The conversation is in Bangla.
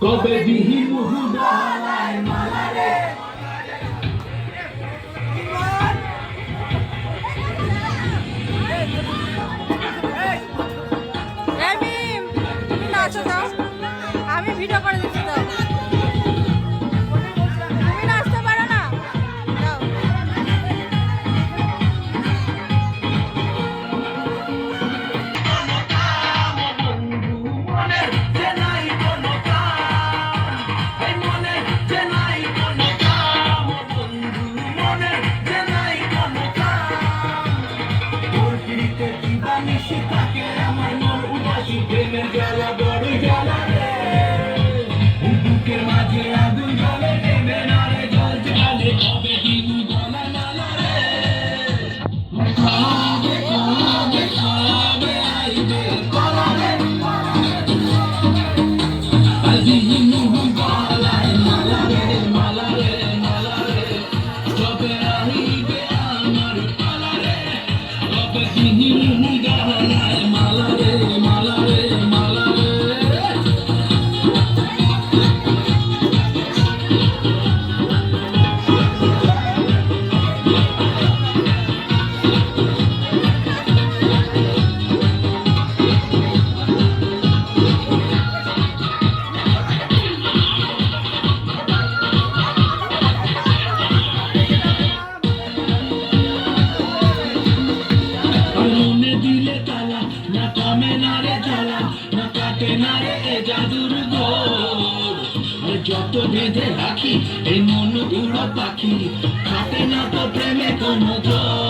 কবে দিহি মুহু গলায় মালা রে তুমি নাচো দাও, আমি ভিডিও করে দিচ্ছি দাও। তুমি নাচতে পারো না, দাও। প্রেমের জ্বালা বড় জ্বালা রে বুকের মাঝে আগুন জ্বলে নেমে না রে জল জ্বালে কবে দিন গলা নালা রে কবে কবে কবে আইবে গলা রে আজি মুহু গলায় মালা রে মালা রে মালা রে কবে আইবে আমার পালা রে কবে দিন মুহু গলায় মালা রে মালা রে মালা রে মনে দিলে তালা না কমে না রে জ্বালা না কাটে না রে এ জাদুর গোর যত বেঁধে রাখি এই মন উড়ো পাখি কাটে না তো প্রেমে কোনো জোর